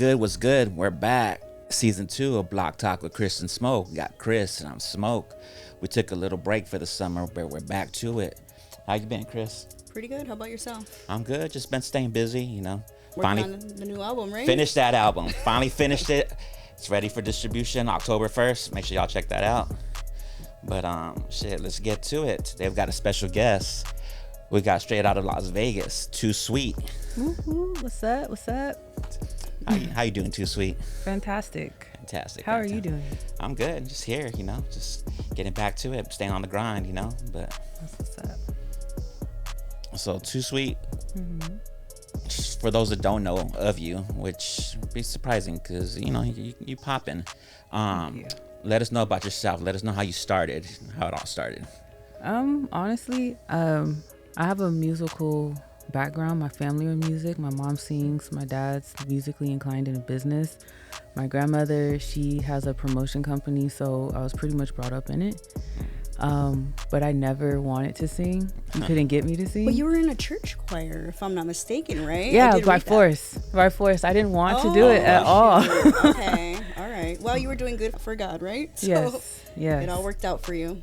good? What's good? We're back. Season 2 of Blocc Talk with Chris and Smoke. We got Chris and I'm Smoke. We took a little break for the summer, but we're back to it. How you been, Chris? Pretty good. How about yourself? I'm good. Just been staying busy, you know. Working on the new album, right? Finished that album. Finally finished it. It's ready for distribution October 1st. Make sure y'all check that out. But shit, let's get to it. They've got a special guest. We got straight out of Las Vegas, TooSweet. Woo-hoo. What's up? What's up? How you doing, TooSweet? Fantastic. Fantastic. How are you doing? I'm good. Just here, you know, just getting back to it, staying on the grind, you know. But That's what's up. So TooSweet, for those that don't know of you, which would be surprising because you know you popping. Let us know about yourself. Let us know how you started, how it all started. Honestly, I have a musical background. My family are music. My mom sings. My dad's musically inclined in a business. My grandmother, she has a promotion company, so I was pretty much brought up in it. But I never wanted to sing. You couldn't get me to sing. But you were in a church choir, if I'm not mistaken, right? Yeah, by force. By force. I didn't want to do it at all. Okay, all right. Well, you were doing good for God, right? So yes. It all worked out for you.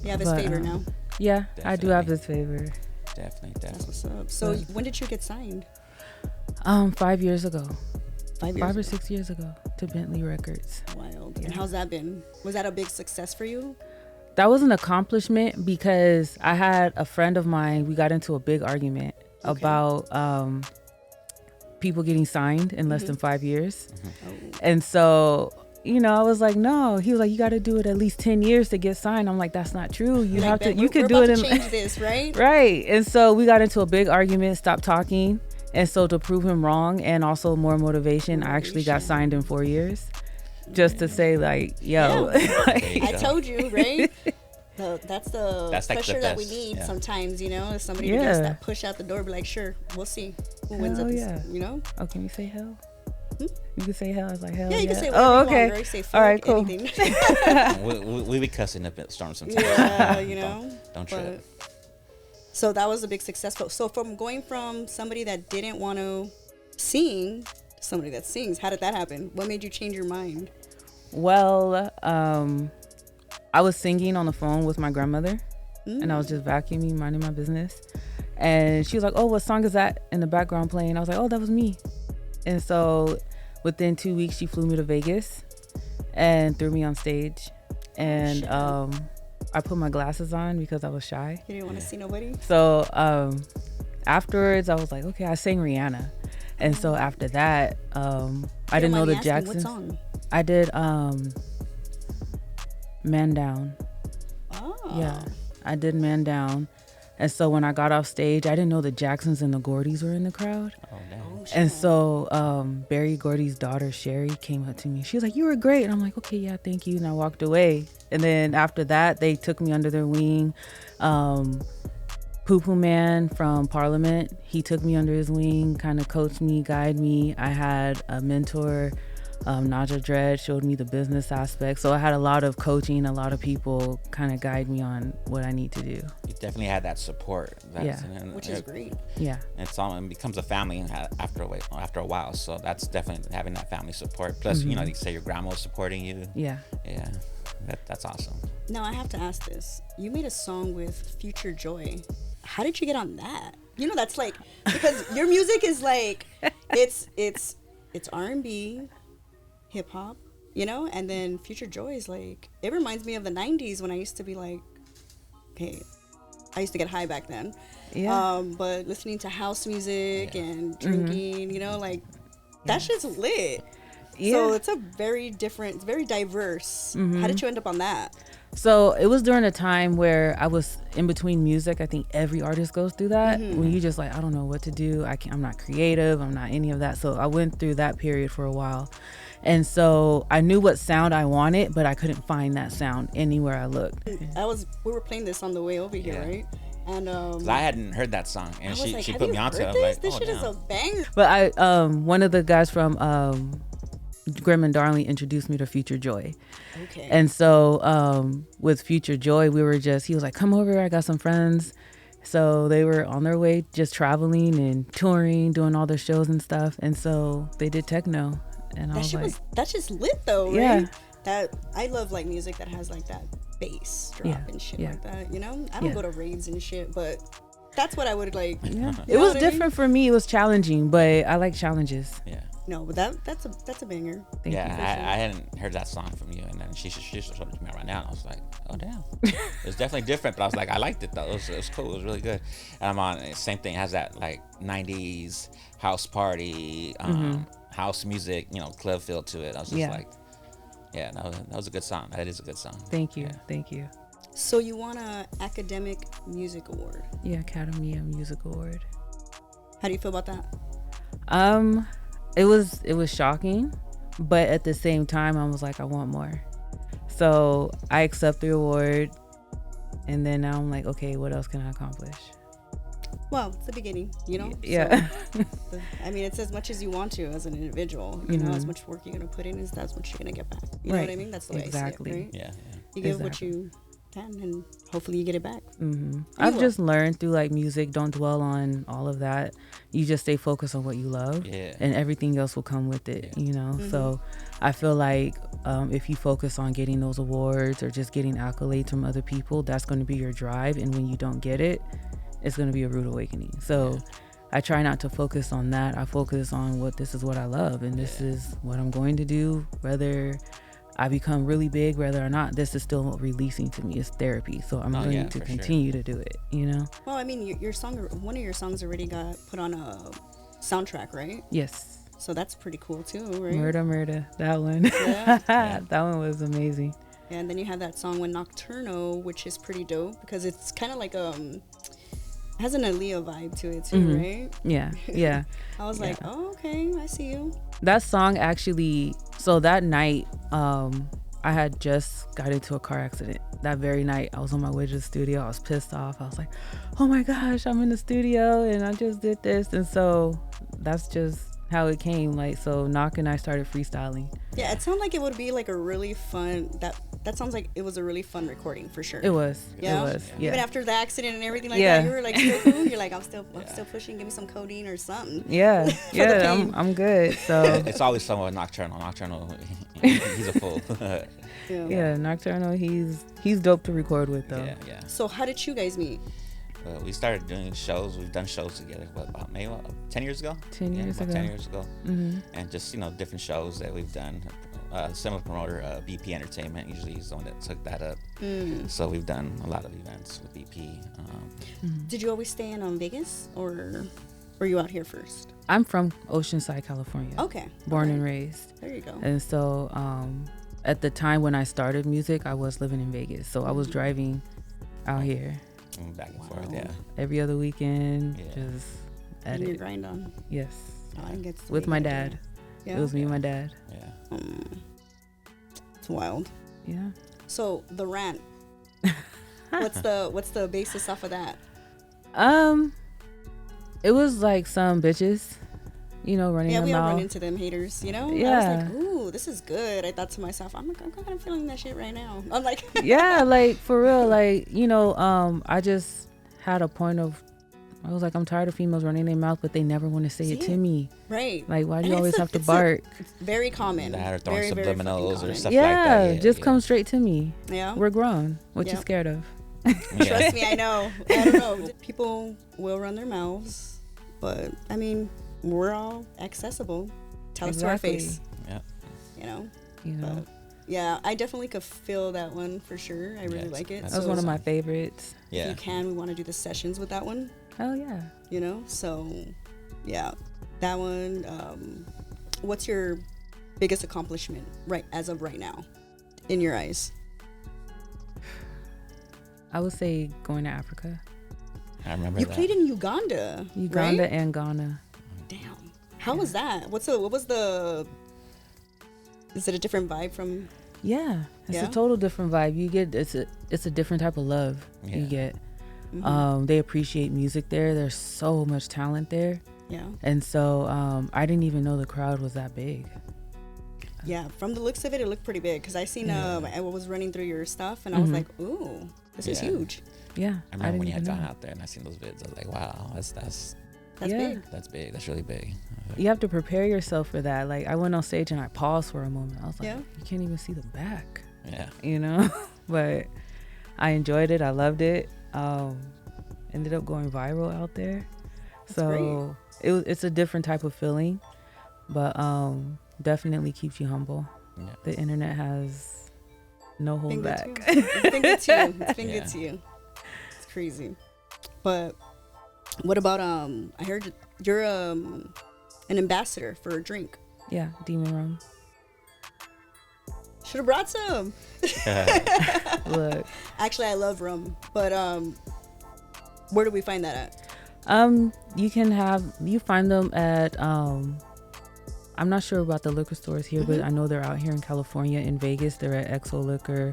You have his favor now. Yeah, Definitely. I do have his favor. Definitely. That's what's up. So when did you get signed? 5 years ago. 5 years 5 or 6 years ago to Bentley Records. Wild. And how's that been? Was that a big success for you? That was an accomplishment because I had a friend of mine, we got into a big argument about people getting signed in less than 5 years. And so, you know, I was like, no. He was like, you got to do it at least 10 years to get signed. I'm like, that's not true. You have to, you could do it in change this, right? Right. And so we got into a big argument, stopped talking. And so to prove him wrong and also more motivation, I actually got signed in 4 years. Just to say, like, yo. Like, I told you, right? That's like pressure that we need sometimes, you know? If somebody gives us that push out the door, be like, sure, we'll see who wins at this, you know? Oh, can we say hell? You can say hell. I was like, hell yeah. You can say whatever you want, right? Say fuck, all right, cool. we be cussing up at Storm sometimes. Yeah, you know? Don't trip. So that was a big success. So from going from somebody that didn't want to sing to somebody that sings, how did that happen? What made you change your mind? Well, I was singing on the phone with my grandmother and I was just vacuuming, minding my business. And she was like, oh, what song is that in the background playing? I was like, oh, that was me. And so within 2 weeks, she flew me to Vegas and threw me on stage. And I put my glasses on because I was shy. You didn't want to see nobody? So afterwards, I was like, okay, I sang Rihanna. And so after that, I didn't know the Jacksons. What song? I did Man Down. Oh. Yeah, I did Man Down. And so when I got off stage, I didn't know the Jacksons and the Gordys were in the crowd. Oh, no. And so Barry Gordy's daughter, Sherry, came up to me. She was like, you were great. And I'm like, okay, yeah, thank you. And I walked away. And then after that, they took me under their wing. Poo Poo Man from Parliament, he took me under his wing, kind of coached me, guided me. I had a mentor, Naja Dredd, showed me the business aspect. So I had a lot of coaching, a lot of people kind of guide me on what I need to do. You definitely had that support. Which is great. Yeah. It becomes a family after a while. So that's definitely having that family support. Plus, you know, you say your grandma was supporting you. Yeah. Yeah. That's awesome. Now I have to ask this. You made a song with Future Joy. How did you get on that? You know, that's like, because your music is like, it's R&B, hip hop, you know, and then Future Joy is like, it reminds me of the 90s when I used to be like, okay, I used to get high back then. Yeah. But listening to house music and drinking, you know, like that shit's lit. Yeah. So it's a very different, it's very diverse. How did you end up on that? So it was during a time where I was in between music. I think every artist goes through that. When you just like, I don't know what to do. I'm not creative. I'm not any of that. So I went through that period for a while. And so I knew what sound I wanted, but I couldn't find that sound anywhere I looked. We were playing this on the way over here, right? And I hadn't heard that song, and she put me onto it. I'm like, this shit is a banger. But one of the guys from Grim and Darling introduced me to Future Joy. Okay. And so with Future Joy, he was like, come over, I got some friends. So they were on their way just traveling and touring, doing all their shows and stuff. And so they did techno. And that's just lit though, right? Yeah. That I love like music that has like that bass drop and shit like that. You know, I don't go to raves and shit, but that's what I would like. Yeah, it was different for me. It was challenging, but I like challenges. Yeah. No, but that's a banger. Thank you. I hadn't heard that song from you, and then she showed it to me right now, and I was like, oh damn, it's definitely different. But I was like, I liked it though. It was cool. It was really good. And I'm on same thing. It has that like '90s house party, house music, club feel to it. I was just like, yeah, that was a good song. That is a good song. Thank you. Thank you. So you won a academic music award. Yeah, Academy Music Award. How do you feel about that? It was shocking, but at the same time, I was like, I want more. So I accept the award, and then now I'm like, okay, what else can I accomplish? Well, it's the beginning, Yeah. So, I mean, it's as much as you want to as an individual. You know, as much work you're gonna put in is that's what you're gonna get back. You know what I mean? That's the way I see it, right? Yeah. You give what you can, and hopefully you get it back. I've just learned through like music, don't dwell on all of that. You just stay focused on what you love, and everything else will come with it. So I feel like if you focus on getting those awards or just getting accolades from other people, that's going to be your drive, and when you don't get it, it's going to be a rude awakening. So I try not to focus on that. I focus on this is what I love, and this is what I'm going to do, whether I become really big, whether or not. This is still releasing to me. It's therapy. So I'm going to continue to do it, Well, I mean, your song, one of your songs already got put on a soundtrack, right? Yes. So that's pretty cool too, right? Murder. That one. Yeah. That one was amazing. Yeah, and then you have that song with Knoc-Turn'Al, which is pretty dope because it's kind of like has an Aaliyah vibe to it too, right? Yeah. I was like, oh, okay, I see you. That song actually, so that night, I had just got into a car accident. That very night, I was on my way to the studio. I was pissed off. I was like, oh my gosh, I'm in the studio and I just did this. And so that's just how it came. Like, so Knoc and I started freestyling. Yeah, it sounded like it would be like a really fun, that sounds like it was a really fun recording for sure. It was. Yeah? It was. Yeah. Even after the accident and everything like that, you were like still cool. You're like, I'm still pushing. Give me some codeine or something. Yeah. I'm good. So it's always someone Knoc-Turn'Al. Knoc-Turn'Al, he's a fool. Yeah, Knoc-Turn'Al, he's dope to record with though. Yeah. So how did you guys meet? We started doing shows. We've done shows together. About maybe 10 years ago. 10 years ago. 10 years ago. And just different shows that we've done. Similar promoter, BP Entertainment. Usually he's the one that took that up. So we've done a lot of events with BP. Did you always stay in Vegas, or were you out here first? I'm from Oceanside, California. Okay. Born and raised. There you go. And so at the time when I started music, I was living in Vegas. So I was driving out here. Back and forth, every other weekend, just at your it. grind on. Yes. I guess with my dad. Yeah. It was me and my dad. Yeah. It's wild. Yeah. So the rant. what's the basis off of that? It was like some bitches, running their we all mouth. run into them haters, Yeah. I was like, ooh, this is good. I thought to myself, I'm kind of feeling that shit right now. I'm like, yeah, like for real, like I just had a point of, I was like, I'm tired of females running their mouth, but they never want to say it to me. Right. Like, why do you always have to bark? It's very common. That or throwing very, subliminals or stuff Yeah, like that. Yeah, just come straight to me. Yeah. We're grown. What you scared of? Trust me, I know. I don't know. People will run their mouths, but I mean, we're all accessible. Tell us to our face. Yeah. But, yeah, I definitely could feel that one for sure. I really like it. That was one of my favorites. Yeah. If you can, we want to do the sessions with that one. Hell yeah. So yeah, that one. What's your biggest accomplishment as of right now, in your eyes? I would say going to Africa. I remember you that. played in Uganda. Uganda right? and Ghana. Damn. How was that? What was the? Is it a different vibe from? Yeah, it's a total different vibe. You get it's a different type of love you get. They appreciate music there. There's so much talent there. Yeah. And so I didn't even know the crowd was that big. Yeah, from the looks of it, it looked pretty big. Cause I seen I was running through your stuff, and I was like, ooh, this is huge. Yeah. I remember when you had gone out there and I seen those vids. I was like, wow, that's big. That's big. That's really big. you have to prepare yourself for that. Like I went on stage and I paused for a moment. I was like, you can't even see the back. Yeah. You know, but I enjoyed it. I loved it. Ended up going viral out there. That's so it's a different type of feeling, but definitely keeps you humble. Yeah. The internet has no hold back. It's been good to you. It's been good to you. It's crazy. But what about I heard you're an ambassador for a drink. Yeah, Demon Rum. Should have brought some. Look. Actually, I love rum, but where do we find that at? You find them at I'm not sure about the liquor stores here, but I know they're out here in California. In Vegas, they're at Exo Liquor,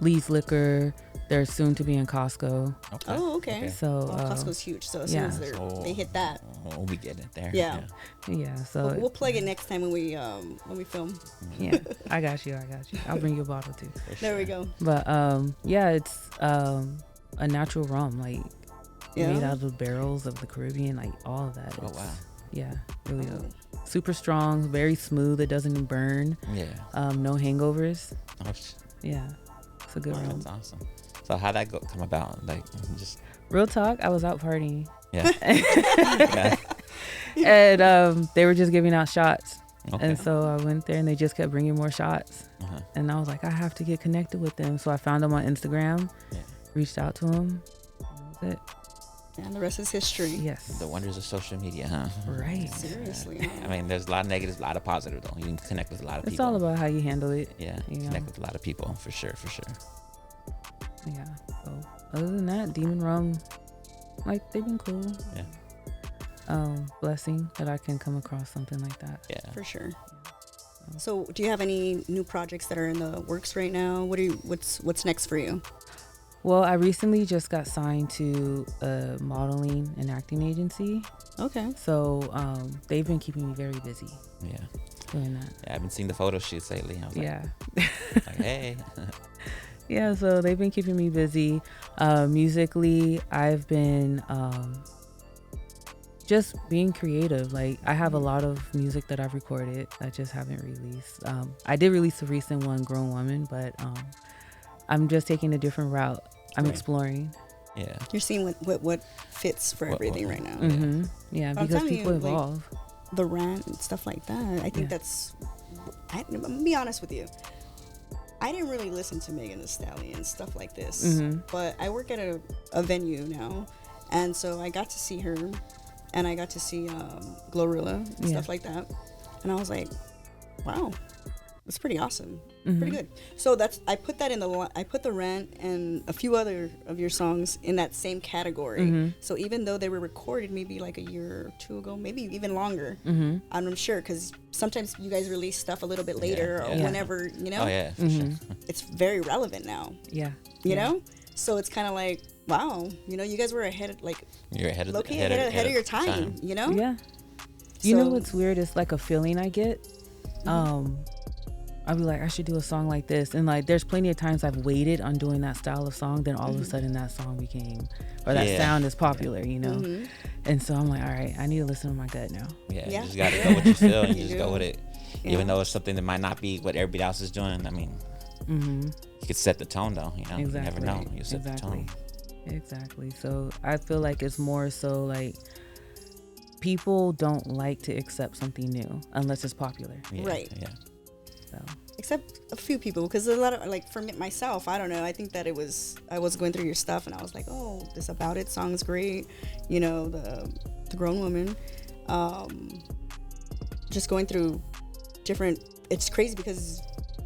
Lee's Liquor. They're soon to be in Costco. Okay. Oh, okay. So Costco's huge. So as soon as they hit that, we'll be getting it there. Yeah. So we'll plug it next time when we film. Yeah, I got you. I'll bring you a bottle too. There we go. But it's a natural rum, like made out of barrels of the Caribbean, like all of that. Oh wow. Yeah, really dope. Super strong, very smooth. It doesn't burn. Yeah. No hangovers. Oh, yeah, it's a good rum. That's awesome. So how'd that come about? Like just real talk. I was out partying. Yeah. And they were just giving out shots. Okay. And so I went there and they just kept bringing more shots. And I was like, I have to get connected with them. So I found them on Instagram, reached out to them. That was it. And the rest is history. Yes. The wonders of social media, huh? Right. Seriously. I mean, there's a lot of negatives, a lot of positive though. You can connect with a lot of people. It's all about how you handle it. Yeah. You connect with a lot of people for sure. Yeah. So other than that, Demon Rum, like they've been cool. Yeah. Blessing that I can come across something like that. Yeah. For sure. So do you have any new projects that are in the works right now? What's next for you? Well, I recently just got signed to a modeling and acting agency. Okay. So they've been keeping me very busy. Yeah. Doing that. Yeah, I've been seeing the photo shoots lately. I was like, hey. Yeah, so they've been keeping me busy. Musically, I've been just being creative. Like I have a lot of music that I've recorded I just haven't released. I did release a recent one, Grown Woman, but I'm just taking a different route. I'm exploring. Yeah. You're seeing what fits for everything right now. Mm-hmm. Yeah, because people evolve. Like, the rant and stuff like that. I think I'm gonna be honest with you. I didn't really listen to Megan Thee Stallion, stuff like this. But I work at a venue now. And so I got to see her. And I got to see Glorilla and stuff like that. And I was like, wow. It's pretty awesome. Pretty good. So I put the rant and a few other of your songs in that same category. So even though they were recorded maybe like a year or two ago, maybe even longer, I'm sure because sometimes you guys release stuff a little bit later or whenever, you know. Oh yeah, for sure. It's very relevant now. Yeah. You know, so it's kind of like, wow, you know, you guys were ahead of you're ahead of your time. You know. Yeah. You know what's weird? It's like a feeling I get. I'll be like, I should do a song like this. And like, there's plenty of times I've waited on doing that style of song. Then all of a sudden that song became, or that sound is popular, you know? And so I'm like, all right, I need to listen to my gut now. Yeah. You just got to go what you feel and you just go with it. Even though it's something that might not be what everybody else is doing. I mean, you could set the tone though, you know? Exactly. You never know. You set the tone. Exactly. So I feel like it's more so like people don't like to accept something new unless it's popular. Yeah, right. Yeah. So. Except a few people, because a lot of, like, for me, myself, I don't know, I think that I was going through your stuff and I was like, oh, this About It song's great, you know, the Grown Woman, just going through different, it's crazy because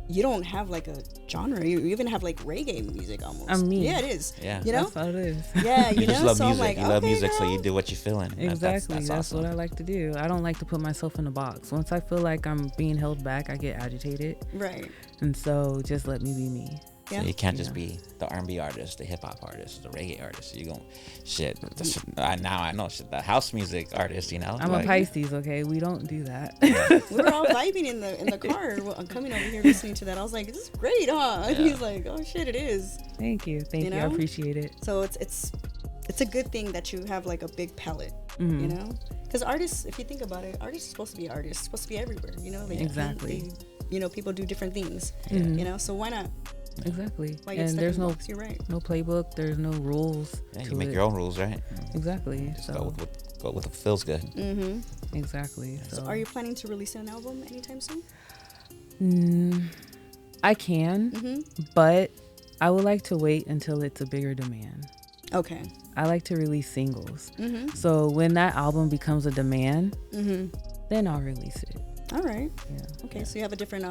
you don't have like a genre, you even have like reggae music almost. I mean, yeah, it is. Yeah. You know? That's what it is. Yeah, you just know? love So music. I'm like, you love music, girl. so you do what you're feeling. Exactly. That's awesome. what I like to do. I don't like to put myself in a box. Once I feel like I'm being held back, I get agitated. Right. And so just let me be me. So you can't just be the R&B artist, the hip hop artist, the reggae artist. You gon' now I know the house music artist. You know, I'm a Pisces. Okay, we don't do that. We were all vibing in the car. I'm coming over here listening to that. I was like, "This is great, huh?" And he's like, "Oh shit, it is." Thank you. I appreciate it. So it's it's a good thing that you have like a big palette, you know, because artists, if you think about it, artists are supposed to be artists, supposed to be everywhere, you know. Exactly. You know, people do different things, you know, so why not? Exactly. Why get And stuck there's in the no box? You're right. no playbook. There's no rules. Yeah, to you make it. your own rules, right? Exactly. Just So go with what feels good. exactly. So are you planning to release an album anytime soon? I can, but I would like to wait until it's a bigger demand. Okay. I like to release singles. So when that album becomes a demand, then I'll release it. All right. Yeah. Okay, so you have a different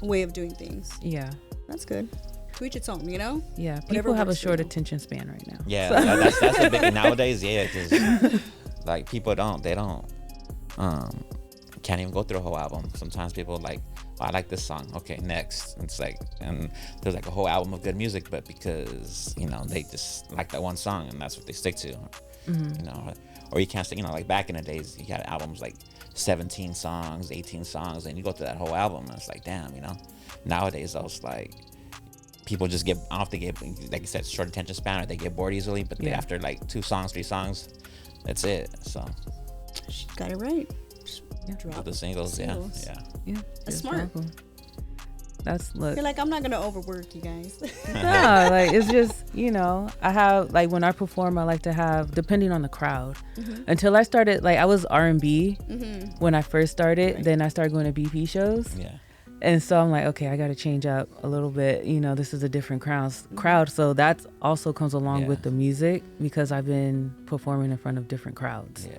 way of doing things. Yeah. That's good. To each its own, you know? Yeah. Whatever People have a works for short you. attention span right now. Yeah, that's a big thing nowadays. Yeah, because like people can't even go through a whole album. Sometimes people like, oh, I like this song. Okay, next. It's like, and there's like a whole album of good music, but because you know they just like that one song and that's what they stick to. You know, or you can't say, you know, like back in the days you had albums like 17 songs, 18 songs, and you go through that whole album and it's like, damn, you know. Nowadays I was like, people just get, I don't know if they get, like you said, short attention span, or they get bored easily, but they, after like 2 songs, 3 songs, that's it. So She got it right. with Drop the singles, singles. Yeah. That's just smart. drop 'em. That's look. You're like, I'm not gonna overwork you guys. No, like it's just, you know, I have like when I perform, I like to have, depending on the crowd. Until I started, like I was R&B when I first started. Then I started going to BP shows. yeah. And so I'm like, okay, I got to change up a little bit. You know, this is a different crowd. So that also comes along with the music, because I've been performing in front of different crowds Yeah.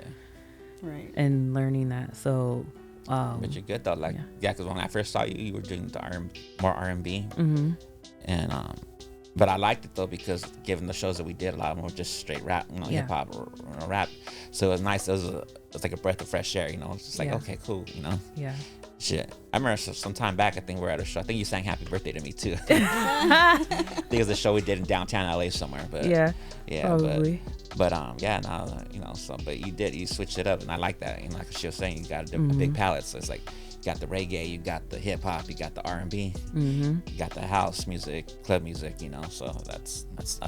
Right. and learning that. So, But you're good though, like because when I first saw you, you were doing the more R&B, and but I liked it though, because given the shows that we did, a lot of them were just straight rap, you know, hip hop or rap. So it was nice. It was like a breath of fresh air, you know. It's just like okay, cool, you know. yeah. Shit, I remember some time back, I think we were at a show. I think you sang "Happy Birthday" to me too. I think it was a show we did in downtown LA somewhere. But Yeah. yeah, Probably. but yeah, now you know. So, but you switched it up, and I like that. You know, like she was saying, you got a big palette. So it's like you got the reggae, you got the hip hop, you got the R&B, you got the house music, club music. You know, so that's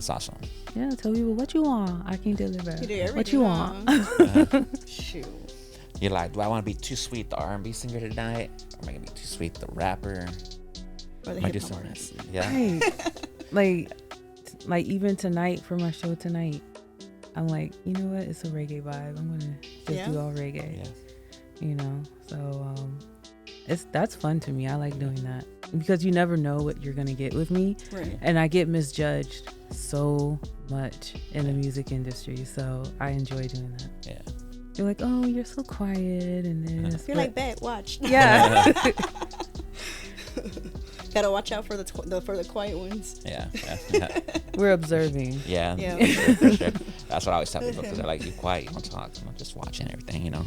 awesome. Yeah. Tell people what you want. I can deliver. You do everything. What you want. Shoot. You're like, do I want to be TooSweet, the R&B singer tonight, or am I gonna be TooSweet, the rapper? Or the Might do hip hop something. artist. Yeah. Right. like even tonight for my show tonight, I'm like, you know what? It's a reggae vibe. I'm gonna just do all reggae. Yeah. You know, so that's fun to me. I like doing that because you never know what you're gonna get with me, Right. and I get misjudged so much in the music industry. So I enjoy doing that. Yeah. You're like, oh, you're so quiet and this. You're like, bet, watch. yeah. Gotta watch out for the quiet ones. Yeah. We're observing. Yeah. Yeah. For sure. That's what I always tell people, because they're like, you quiet, you don't talk. I'm just watching everything, you know.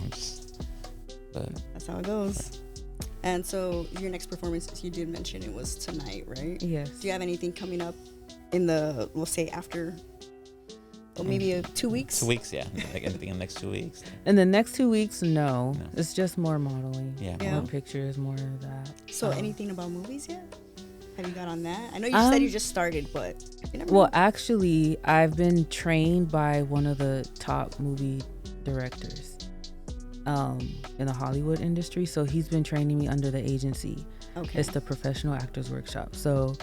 But That's how it goes. And so your next performance, you did mention it was tonight, right? Yes. Do you have anything coming up in the, we'll say after, or maybe 2 weeks? 2 weeks, yeah. Like anything in the next 2 weeks. In the next 2 weeks, no. It's just more modeling. Yeah. Yeah. More pictures, more of that. So anything about movies yet? Have you got on that? I know you said you just started, but you never Well, know. actually, I've been trained by one of the top movie directors in the Hollywood industry. So he's been training me under the agency. Okay. It's the Professional Actors Workshop. So,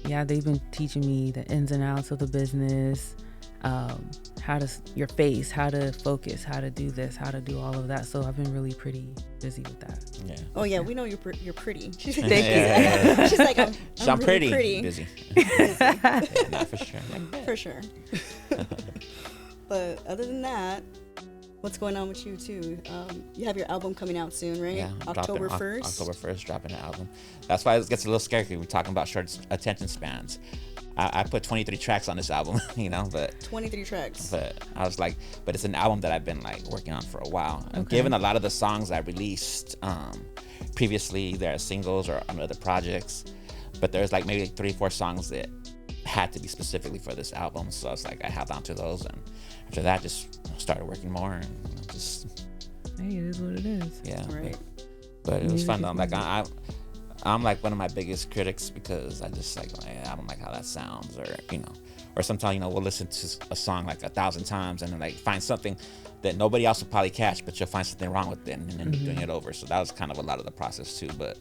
yeah, they've been teaching me the ins and outs of the business, how to, your face, how to focus, how to do this, how to do all of that. So I've been really pretty busy with that. Yeah. Oh yeah, we know you're pretty. Thank you. Yeah. She's like, I'm pretty. really pretty. Busy. Yeah, not for sure. For sure. But other than that, what's going on with you too? You have your album coming out soon, right? Yeah, October 1st. October 1st, dropping the album. That's why it gets a little scary, because we're talking about short attention spans. I put 23 tracks on this album, you know, but 23 tracks. But I was like, but it's an album that I've been like working on for a while. And given a lot of the songs I released previously, they're singles or on other projects, but there's like maybe 3 or 4 songs that had to be specifically for this album. So it's like I held on to those, and after that, just started working more, and just Hey, it is what it is. yeah. Right. But it was fun though. Like I'm like one of my biggest critics because I just like I don't like how that sounds, or or sometimes we'll listen to a song like 1,000 times and then like find something that nobody else will probably catch, but you'll find something wrong with it and end up doing it over. So that was kind of a lot of the process too. But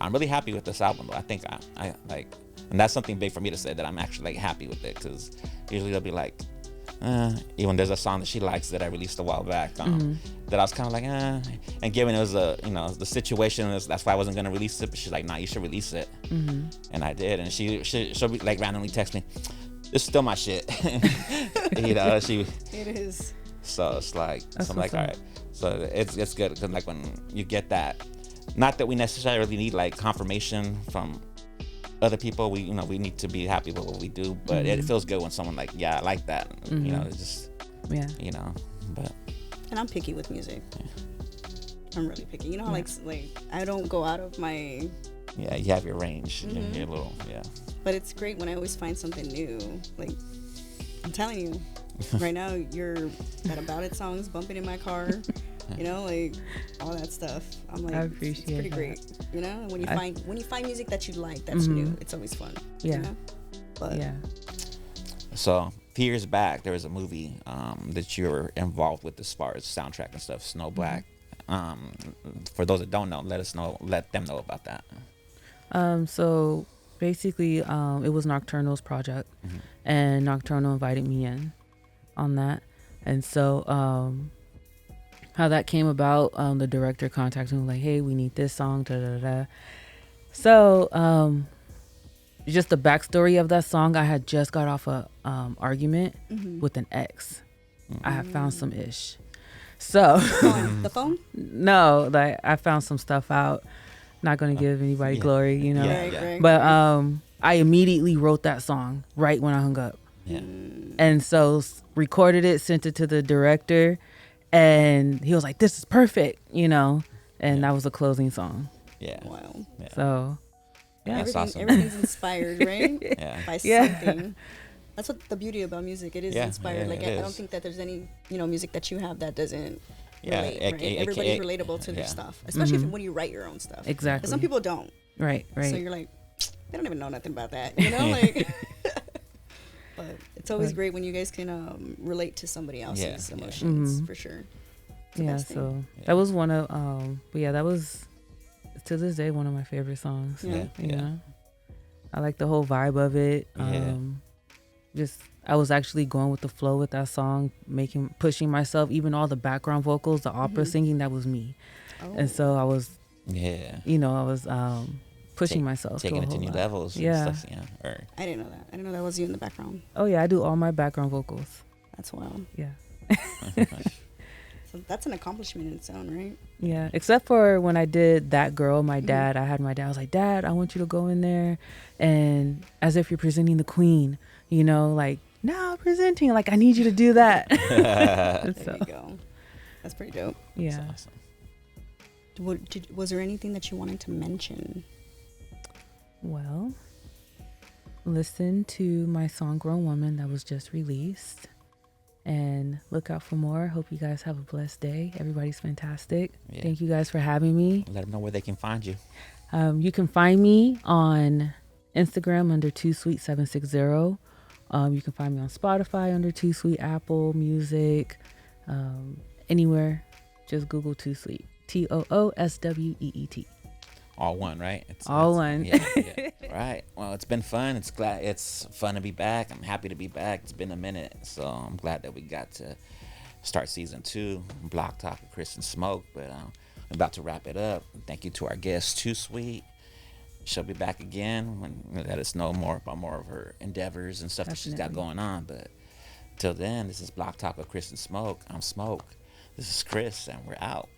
I'm really happy with this album though. I think I like, and that's something big for me to say, that I'm actually like happy with it, because usually they'll be like, even there's a song that she likes that I released a while back that I was kind of like, and given it was the situation, that's why I wasn't gonna release it, but she's like, nah, you should release it, and I did, and she'll be like randomly text me, this is still my shit. It is. So it's like, so I'm like, all right, so it's good, because like when you get that, not that we necessarily need like confirmation from other people, we need to be happy with what we do, but it feels good when someone like, yeah, I like that, it's just, but. And I'm picky with music. I'm really picky. Like I don't go out of my. Yeah, you have your range. Your little, But it's great when I always find something new. Like, I'm telling you, right now you're at About It songs bumping in my car. Like all that stuff. I'm like, I appreciate it's pretty that. great. And when you find music that you like, that's new. It's always fun. Yeah. But So a few years back, there was a movie that you were involved with as far as soundtrack and stuff, Snow Black. For those that don't know, let them know about that. So basically, it was Knoc-Turn'Al's project, and Knoc-Turn'Al invited me in on that. And so how that came about, the director contacted me like, hey, we need this song, da da da. So just the backstory of that song, I had just got off a argument with an ex. I had found some ish. So on the phone? No, like I found some stuff out. Not gonna give anybody glory, Right. But I immediately wrote that song right when I hung up. Yeah. And so recorded it, sent it to the director, and he was like, this is perfect, and that was the closing song. Yeah. Wow. Yeah. So yeah, Everything's inspired, right? Yeah. By something. That's what the beauty about music. It is inspired. Yeah, I don't think that there's any, music that you have that doesn't relate. Yeah, Right? Everybody's relatable to their stuff, especially when you write your own stuff. Exactly. 'Cause some people don't. Right. So you're like, they don't even know nothing about that, like. But it's always great when you guys can relate to somebody else's emotions, for sure. It's the best thing. That was one of that was to this day one of my favorite songs. Yeah. I like the whole vibe of it. Just I was actually going with the flow with that song, pushing myself, even all the background vocals, the opera singing, that was me. And so I was I was pushing myself, taking it to new levels. Yeah. And stuff, I didn't know that. I didn't know that was you in the background. Oh yeah, I do all my background vocals. That's wild. Yeah. So that's an accomplishment in its own, right? Yeah, except for when I did That Girl, my dad, I was like, Dad, I want you to go in there and as if you're presenting the queen, like, now presenting, like, I need you to do that. There you go. That's pretty dope. Yeah. That's awesome. Was there anything that you wanted to mention? Well, listen to my song Grown Woman that was just released. And look out for more. Hope you guys have a blessed day. Everybody's fantastic. Yeah. Thank you guys for having me. Let them know where they can find you. You can find me on Instagram under TooSweet760. You can find me on Spotify under TooSweet, Apple Music, anywhere. Just Google TooSweet. TOOSWEET. All one, right? All one. Yeah. Right. Well, it's been fun. It's fun to be back. I'm happy to be back. It's been a minute, so I'm glad that we got to start season 2, Blocc Talk with Chris and Smoke. But I'm about to wrap it up. Thank you to our guest, TooSweet. She'll be back again when let us know more about more of her endeavors and stuff that she's got going on. But till then, this is Blocc Talk with Chris and Smoke. I'm Smoke. This is Chris, and we're out.